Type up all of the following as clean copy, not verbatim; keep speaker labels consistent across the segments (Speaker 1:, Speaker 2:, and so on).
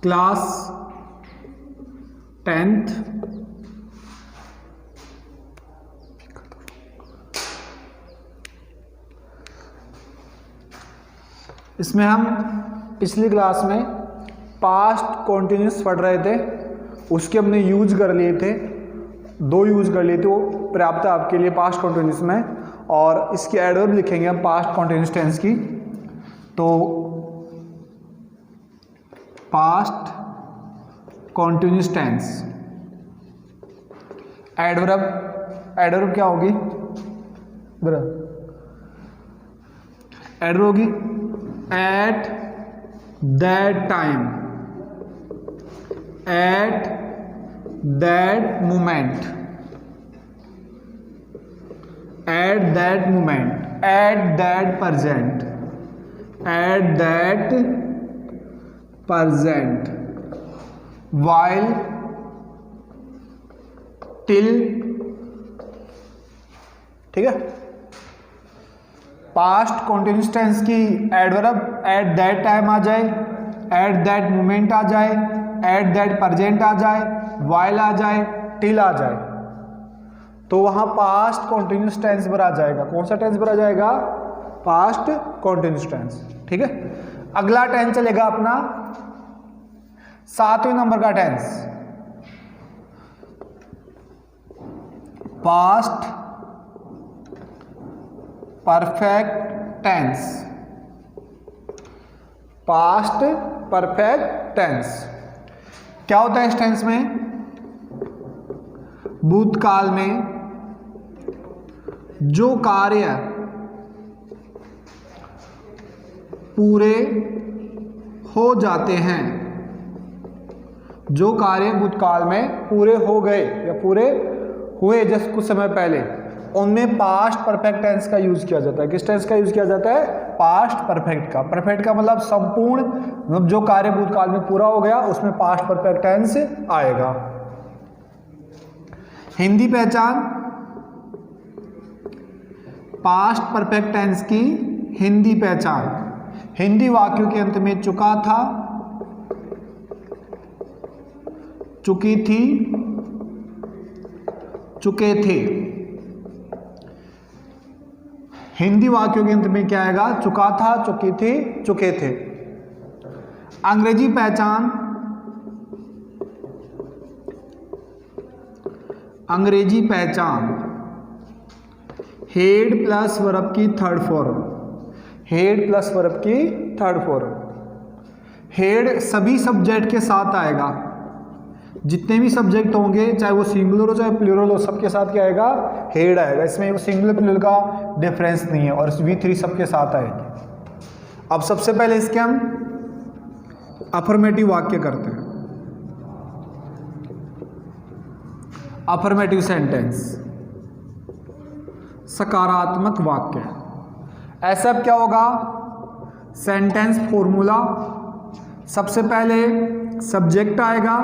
Speaker 1: Class 10th इसमें हम पिछली क्लास में पास्ट कॉन्टिन्यूस पढ़ रहे थे, उसके हमने यूज कर लिए थे, 2 यूज कर लिए थे, वो पर्याप्त है आपके लिए पास्ट कॉन्टिन्यूस में। और इसकी एडवर्ब लिखेंगे हम पास्ट कॉन्टिन्यूस टेंस की। तो पास्ट कॉन्टिन्यूस टेंस एडवर्ब क्या होगी? एडवर्ब होगी at that time, at that moment, at that moment, at that present, at that present, while, till, ठीक है। पास्ट कॉन्टिन्यूस टेंस की एडवर्ब एट दैट टाइम आ जाए, at that moment आ जाए, at that present आ जाए, while आ जाए, till आ जाए, तो वहां पास्ट कॉन्टिन्यूस टेंस पर आ जाएगा। कौन सा टेंस पर आ जाएगा? पास्ट कॉन्टिन्यूस टेंस, ठीक है। अगला टेंस चलेगा अपना 7वें नंबर का tense, past perfect tense. Past perfect tense क्या होता है इस टेंस में? भूतकाल में जो कार्य पूरे हो जाते हैं, जो कार्य भूतकाल में पूरे हो गए या पूरे हुए जस्ट कुछ समय पहले, उनमें पास्ट परफेक्ट टेंस का यूज किया जाता है। किस टेंस का यूज किया जाता है? पास्ट परफेक्ट का। परफेक्ट का मतलब संपूर्ण, मतलब जो कार्य भूतकाल में पूरा हो गया उसमें पास्ट परफेक्ट टेंस आएगा। हिंदी पहचान पास्ट परफेक्ट टेंस की हिंदी पहचान। हिंदी वाक्यों के अंत में चुका था, चुकी थी, चुके थे। हिंदी वाक्यों के अंत में क्या आएगा? चुका था, चुकी थी, चुके थे। अंग्रेजी पहचान, अंग्रेजी पहचान हेड प्लस वर्ब की third form, head plus verb की थर्ड फॉर्म। हेड सभी सब्जेक्ट के साथ आएगा, जितने भी सब्जेक्ट होंगे चाहे वो सिंगुलर हो चाहे प्लूरल हो, सबके साथ क्या आएगा? हेड आएगा। इसमें वो सिंगुलर प्लूरल का डिफरेंस नहीं है और V3 सबके साथ आएगी। अब सबसे पहले इसके हम अफर्मेटिव वाक्य करते हैं। अफर्मेटिव सेंटेंस, सकारात्मक वाक्य। ऐसा अब क्या होगा? सेंटेंस फॉर्मूला, सबसे पहले सब्जेक्ट आएगा,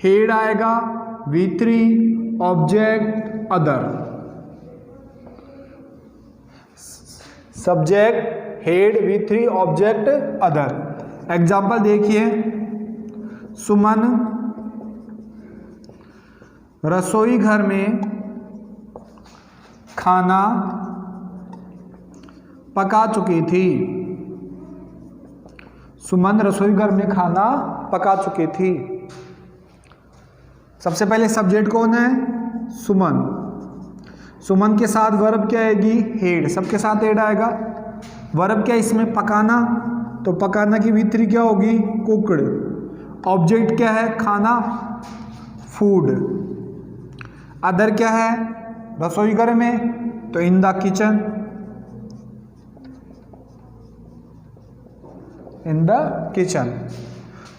Speaker 1: हेड आएगा, V3, object, other. Subject, head, V3, object, other. Example देखिए, सुमन रसोई घर में खाना पका चुकी थी। सुमन रसोई घर में खाना पका चुकी थी। सबसे पहले सब्जेक्ट कौन है? सुमन। सुमन के साथ वर्ब क्या आएगी? हेड। सबके साथ हेड आएगा। वर्ब क्या इसमें? पकाना, तो पकाना की V3 क्या होगी? कुक्ड। ऑब्जेक्ट क्या है? खाना, फूड। अदर क्या है? रसोई घर में, तो in the kitchen, in the kitchen.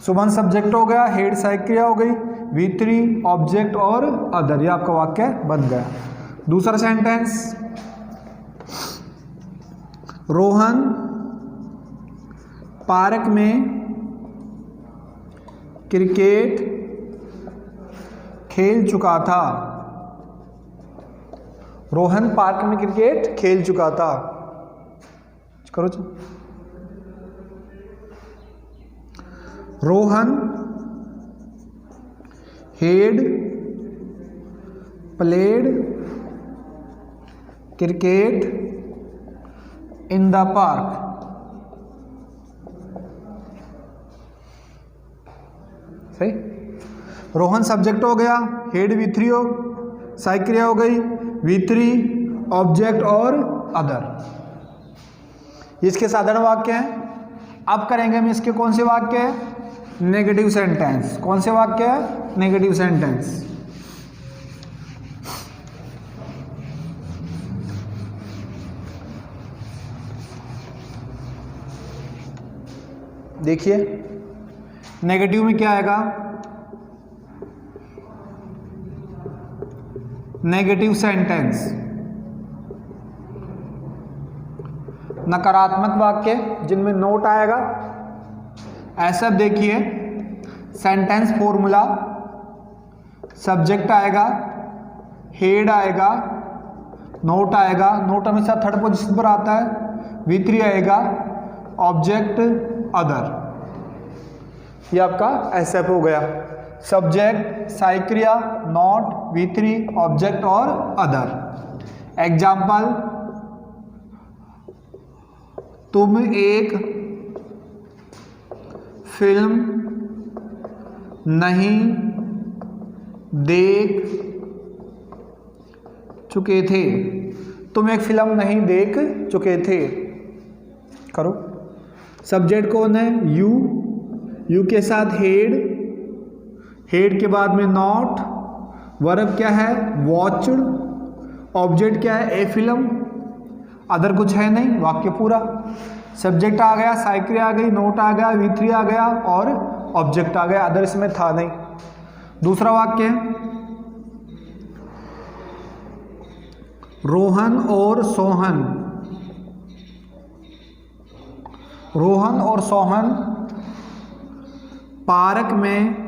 Speaker 1: Suman subject हो गया, हेड सहायक क्रिया हो गई, V3 ऑब्जेक्ट और अदर। ये आपका वाक्य बन गया। दूसरा सेंटेंस, रोहन पार्क में क्रिकेट खेल चुका था। रोहन पार्क में क्रिकेट खेल चुका था। करो Rohan head played cricket in the park. सही। रोहन सब्जेक्ट हो गया, हेड V3 हो, सहायक क्रिया हो गई V3, ऑब्जेक्ट और अदर। इसके साधारण वाक्य हैं। अब करेंगे हम इसके कौन से वाक्य है, नेगेटिव सेंटेंस। कौन से वाक्य है, नेगेटिव सेंटेंस। देखिए नेगेटिव में क्या आएगा, नेगेटिव सेंटेंस नकारात्मक वाक्य जिनमें नोट आएगा। ऐसा देखिए सेंटेंस फॉर्मूला, सब्जेक्ट आएगा, हेड आएगा, नोट आएगा, नोट हमेशा थर्ड पोजीशन पर आता है, V3 आएगा, ऑब्जेक्ट अदर। ये आपका एसएफ हो गया। सब्जेक्ट, सहायक क्रिया, नॉट, V3, ऑब्जेक्ट और अदर। एग्जाम्पल, तुम एक फिल्म नहीं देख चुके थे। तुम एक फिल्म नहीं देख चुके थे। करो। सब्जेक्ट कौन है, यू के साथ हेड, हेड के बाद में नॉट, वर्ब क्या है, वॉच्ड, ऑब्जेक्ट क्या है, ए फिल्म, अदर कुछ है नहीं, वाक्य पूरा। सब्जेक्ट आ गया, सहायक क्रिया आ गई, नोट आ गया, V3 आ गया और ऑब्जेक्ट आ गया, अदर इसमें था नहीं। दूसरा वाक्य, रोहन और सोहन, रोहन और सोहन पार्क में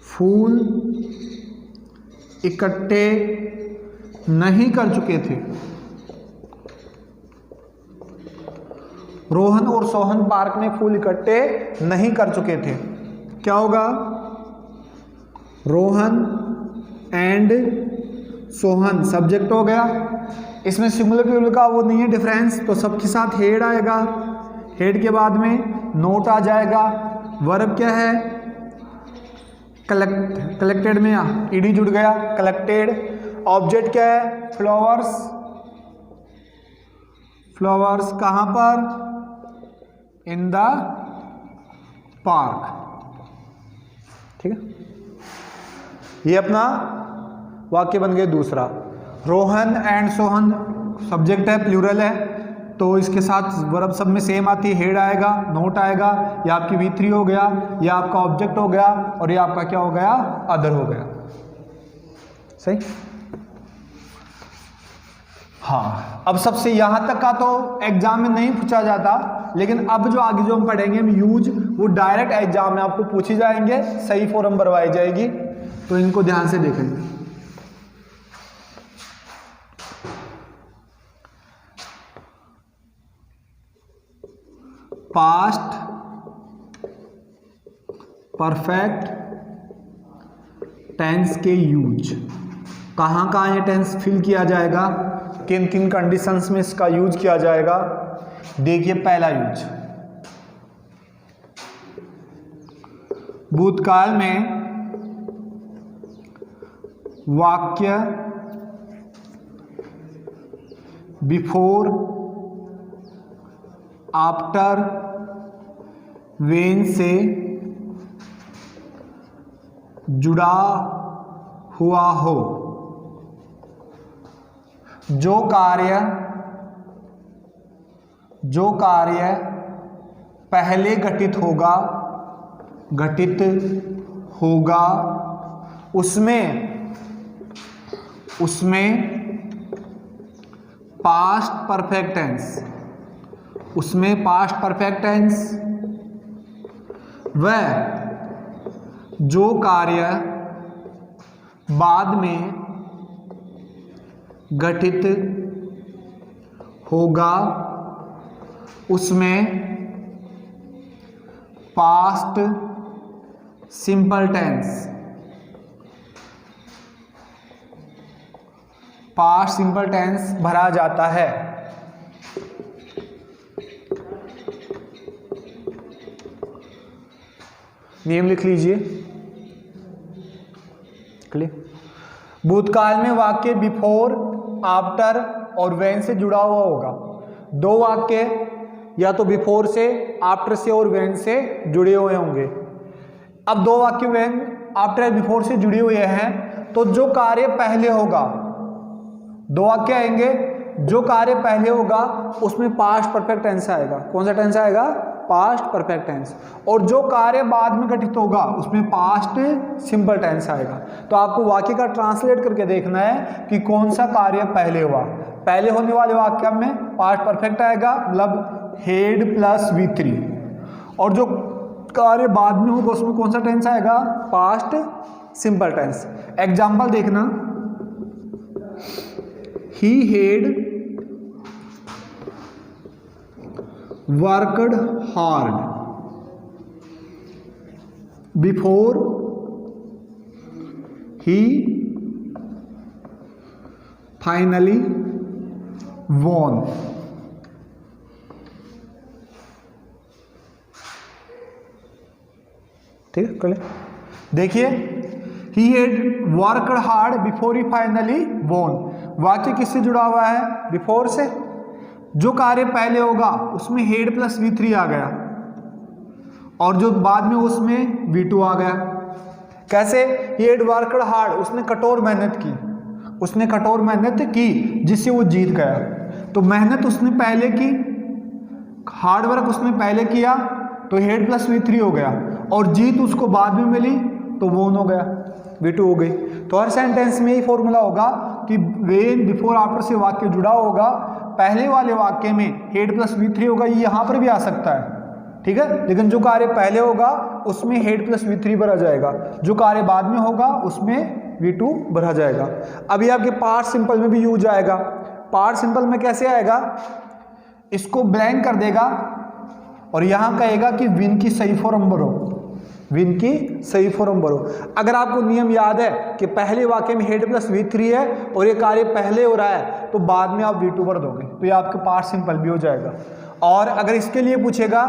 Speaker 1: फूल इकट्ठे नहीं कर चुके थे। रोहन और सोहन पार्क में फूल इकट्ठे नहीं कर चुके थे। क्या होगा, रोहन एंड सोहन सब्जेक्ट हो गया। इसमें सिंगुलर प्लूरल का वो नहीं है डिफरेंस, तो सबके साथ हेड आएगा, हेड के बाद में नोट आ जाएगा। वर्ब क्या है, कलेक्टेड में ईडी जुड़ गया, कलेक्टेड। ऑब्जेक्ट क्या है, फ्लावर्स, फ्लावर्स कहाँ पर, इन द पार्क। ठीक है, ये अपना वाक्य बन गया। दूसरा, रोहन एंड सोहन सब्जेक्ट है, प्लूरल है, तो इसके साथ वर्ब सब में सेम आती है, हेड आएगा, नोट आएगा, या आपकी V3 हो गया, या आपका ऑब्जेक्ट हो गया, और ये आपका क्या हो गया, अदर हो गया। सही। हाँ, अब सबसे यहां तक का तो एग्जाम में नहीं पूछा जाता, लेकिन अब जो आगे जो हम पढ़ेंगे हम यूज, वो डायरेक्ट एग्जाम में आपको पूछी जाएंगे, सही फॉर्म भरवाई जाएगी, तो इनको ध्यान से देखेंगे। पास्ट परफेक्ट टेंस के यूज, कहाँ कहाँ ये टेंस फिल किया जाएगा, किन किन कंडीशंस में इसका यूज किया जाएगा। देखिए पहला यूज, भूतकाल में वाक्य बिफोर, आफ्टर, वेन से जुड़ा हुआ हो। जो कार्य पहले घटित होगा उसमें पास्ट परफेक्ट टेंस, उसमें पास्ट परफेक्ट टेंस, वह जो कार्य बाद में घटित होगा उसमें past simple tense, past simple tense भरा जाता है। नियम लिख लीजिए। क्लियर। भूतकाल में वाक्य बिफोर, आफ्टर और व्हेन से जुड़ा हुआ होगा। दो वाक्य या तो बिफोर से, आफ्टर से और व्हेन से जुड़े हुए होंगे। अब दो वाक्य व्हेन, आफ्टर, बिफोर से जुड़े हुए हैं, तो जो कार्य पहले होगा, दो वाक्य आएंगे, जो कार्य पहले होगा उसमें पास्ट परफेक्ट टेंस आएगा। कौन सा टेंस आएगा? Past perfect tense. और जो कार्य बाद में घटित होगा उसमें पास्ट सिंपल टेंस आएगा। तो आपको वाक्य का ट्रांसलेट करके देखना है कि कौन सा कार्य पहले हुआ। पहले होने वाले वाक्य में पास्ट परफेक्ट आएगा, मतलब हेड प्लस V3, और जो कार्य बाद में होगा उसमें कौन सा टेंस आएगा? Past simple tense. एग्जाम्पल देखना, he had worked hard before he finally won. ठीक है, कल देखिए, he had worked hard before he finally won. वाक्य किससे जुड़ा हुआ है? बिफोर से। जो कार्य पहले होगा उसमें हेड प्लस V3 आ गया, और जो बाद में उसमें V2 आ गया। कैसे? हेड वर्कड हार्ड, उसने कठोर मेहनत की, उसने कठोर मेहनत की जिससे वो जीत गया। तो मेहनत उसने पहले की, हार्ड वर्क उसने पहले किया, तो हेड प्लस V3 हो गया, और जीत उसको बाद में मिली तो वोन हो गया, V2 हो गई। तो हर सेंटेंस में ही फॉर्मूला होगा कि व्हेन, बिफोर, आफ्टर से वाक्य जुड़ा होगा। पहले वाले वाक्य में हेड प्लस V3 होगा, ये यहां पर भी आ सकता है, ठीक है, लेकिन जो कार्य पहले होगा उसमें हेड प्लस V3 भरा जाएगा, जो कार्य बाद में होगा उसमें V2 भरा जाएगा। अभी आपके पार्ट सिंपल में भी यूज आएगा। पार्ट सिंपल में कैसे आएगा? इसको ब्लैंक कर देगा और यहां कहेगा कि विन की सही फॉर्म भरो, विन की सही फॉर्म भरो। अगर आपको नियम याद है कि पहले वाक्य में हेड प्लस V3 है और ये कार्य पहले हो रहा है, तो बाद में आप V2 भर दोगे, तो ये आपके पार्ट सिंपल भी हो जाएगा। और अगर इसके लिए पूछेगा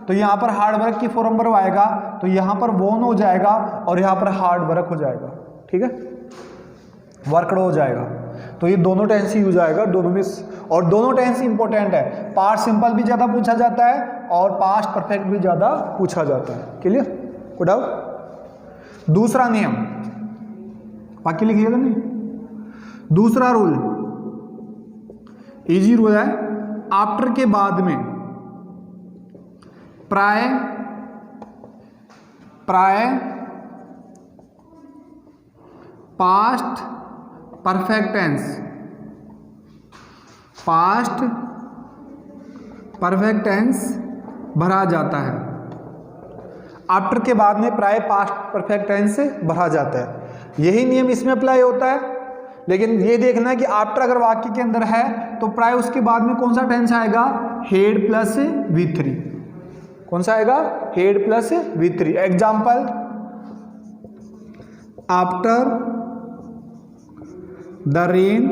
Speaker 1: तो यहाँ पर हार्ड वर्क की फॉर्म भरवाएगा, तो यहाँ पर वोन हो जाएगा और यहाँ पर हार्ड वर्क हो जाएगा, ठीक है, वर्कड हो जाएगा। तो ये दोनों टेंस यूज आएगा, दोनों में, और दोनों टेंस इंपॉर्टेंट है। पास्ट सिंपल भी ज़्यादा पूछा जाता है और पास्ट परफेक्ट भी ज़्यादा पूछा जाता है। क्लियर? कोई डाउट? दूसरा नियम, बाकी लिखिएगा नहीं। दूसरा रूल, इजी रूल है, आफ्टर के बाद में प्राय past perfect tense, past perfect tense भरा जाता है। आफ्टर के बाद में प्राय पास्ट परफेक्ट टेंस भरा जाता है। यही नियम इसमें अप्लाई होता है, लेकिन ये देखना है कि आफ्टर अगर वाक्य के अंदर है तो प्राय उसके बाद में कौन सा टेंस आएगा? Had plus V3। कौन सा आएगा? Had plus V3। Example, after the rain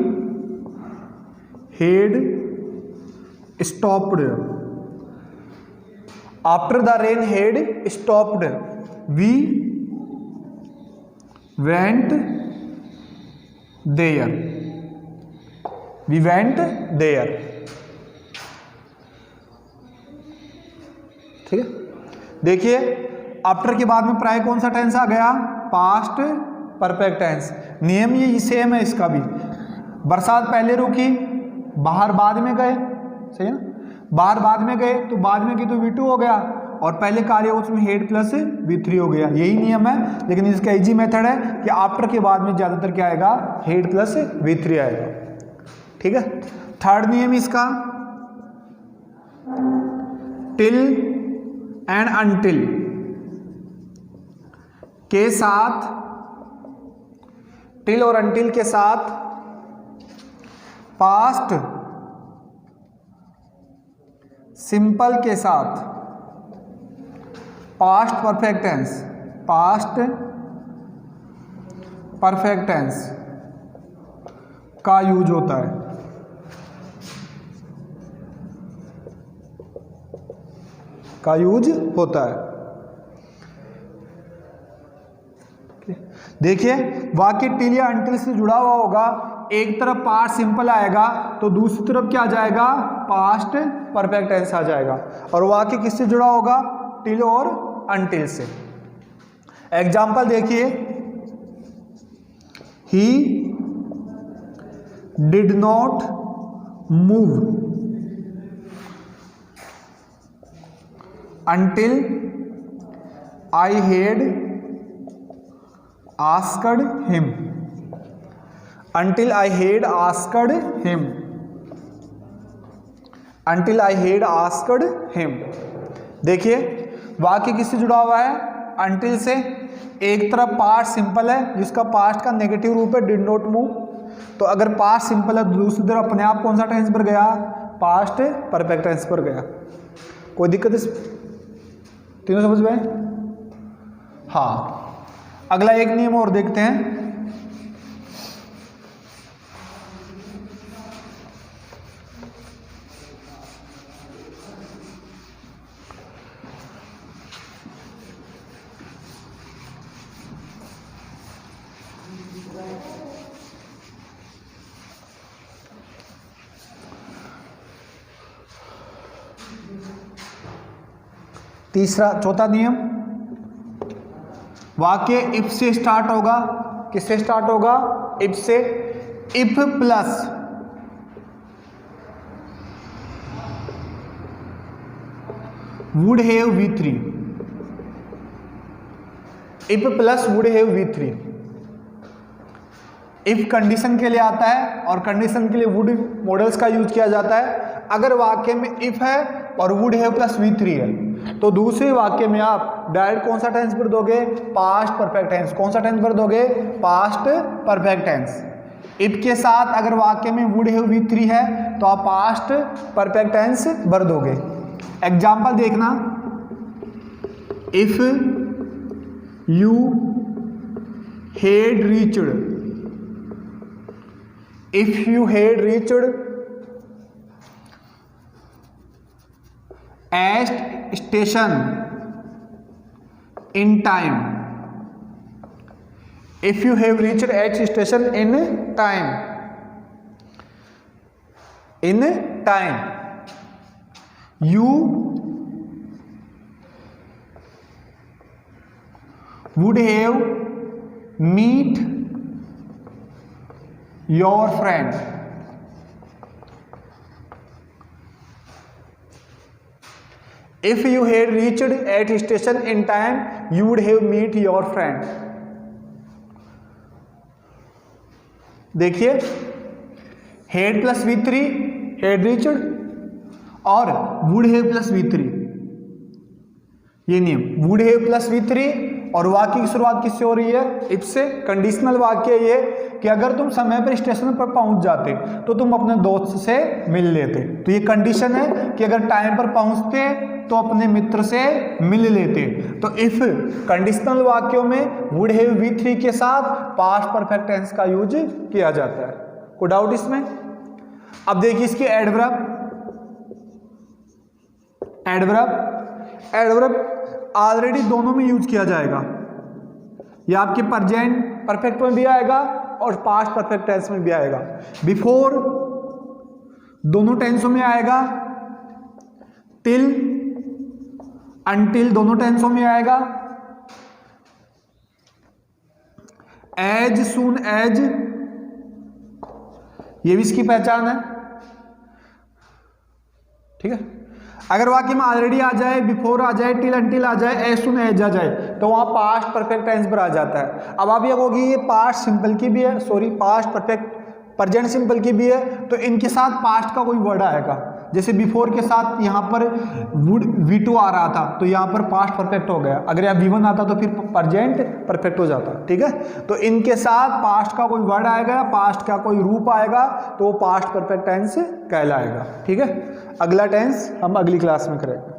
Speaker 1: had stopped, after the rain had stopped we went there, we went there. ठीक है, देखिए आफ्टर के बाद में प्राय कौन सा टेंस आ गया? Past perfect tense. नियम ये सेम है इसका भी। बरसात पहले रुकी, बाहर बाद में गए, सही है ना, बाहर बाद में गए तो बाद में की तो V2 हो गया, और पहले कार्य उसमें हेड प्लस V3 हो गया। यही नियम है, लेकिन इसका इजी मेथड है कि आफ्टर के बाद में ज्यादातर क्या आएगा? हेड प्लस V3 आएगा। ठीक है, थर्ड नियम इसका, टिल एंड अनटिल के साथ, टिल और अनटिल के साथ पास्ट सिंपल के साथ, past perfect tense, past perfect tense का यूज होता है। का यूज होता है। देखिए वाक्य टिल या अंटिल से जुड़ा हुआ होगा, एक तरफ पास्ट सिंपल आएगा तो दूसरी तरफ क्या आ जाएगा, पास्ट परफेक्ट टेंस आ जाएगा। और वाक्य किससे जुड़ा होगा, टिल और अंटिल से। एग्जाम्पल देखिए, he did not move until I had asked him. Until I had asked him. Until I had asked him. देखिए वाक्य किससे जुड़ा हुआ है, until से। एक तरफ पास्ट सिंपल है जिसका पास्ट का नेगेटिव रूप है डिड नॉट मूव, तो अगर पास्ट सिंपल है तो दूसरी तरफ अपने आप कौन सा टेंस पर गया, पास्ट परफेक्ट टेंस पर गया। कोई दिक्कत इस तीनों समझ में? हाँ, अगला एक नियम और देखते हैं। चौथा नियम, वाक्य इफ से स्टार्ट होगा। किससे स्टार्ट होगा, इफ से। If plus would have V3, if plus would have V3। If condition के लिए आता है और कंडीशन के लिए वुड मॉडल्स का यूज किया जाता है। अगर वाक्य में इफ है और वुड हैव प्लस V3 है तो दूसरे वाक्य में आप डायरेक्ट कौन सा टेंस पर दोगे, पास्ट परफेक्ट टेंस। कौन सा टेंस पर दोगे, पास्ट परफेक्ट टेंस। इफ के साथ अगर वाक्य में वुड हैव V3 है तो आप पास्ट परफेक्ट टेंस भर दोगे। एग्जाम्पल देखना, if you had reached, if you had reached eight station in time, if you have reached eight station in time, in time, you would have meet your friend, if you had reached at station in time you would have meet your friend। देखिए had plus V3 had reached और would have plus V3, ये नियम would have plus V3। और वाक्य की शुरुआत किससे हो रही है, इफ से। कंडीशनल वाक्य ये कि अगर तुम समय पर स्टेशन पर पहुंच जाते तो तुम अपने दोस्त से मिल लेते। तो ये कंडीशन है कि अगर टाइम पर पहुंचते तो अपने मित्र से मिल लेते। तो इफ कंडीशनल वाक्यों में वुड हैव V3 के साथ पास्ट परफेक्ट टेंस का यूज किया जाता है। कोई डाउट इसमें? अब देखिए इसके एडवर्ब। एडवर्ब ऑलरेडी दोनों में यूज किया जाएगा, ये आपके प्रेजेंट परफेक्ट में भी आएगा और पास्ट परफेक्ट टेंस में भी आएगा। बिफोर दोनों टेंसों में आएगा, टिल अनटिल दोनों टेंसों में आएगा, एज सून एज ये भी इसकी पहचान है। ठीक है, अगर वाक्य में ऑलरेडी आ जाए, बिफोर आ जाए, टिल अनटिल आ जाए, एज सून एज आ जाए तो वहां पास्ट परफेक्ट टेंस पर आ जाता है। अब आप ये कहोगे ये पास्ट सिंपल की भी है, sorry past perfect present simple की भी है, तो इनके साथ पास्ट का कोई वर्ड आएगा। जैसे बिफोर के साथ यहाँ पर वुड V2 आ रहा था तो यहाँ पर पास्ट परफेक्ट हो गया। अगर यहाँ V1 आता तो फिर प्रेजेंट परफेक्ट हो जाता। ठीक है, तो इनके साथ पास्ट का कोई वर्ड आएगा, पास्ट का कोई रूप आएगा तो वो पास्ट परफेक्ट टेंस कहलाएगा। ठीक है, अगला टेंस हम अगली क्लास में करेंगे।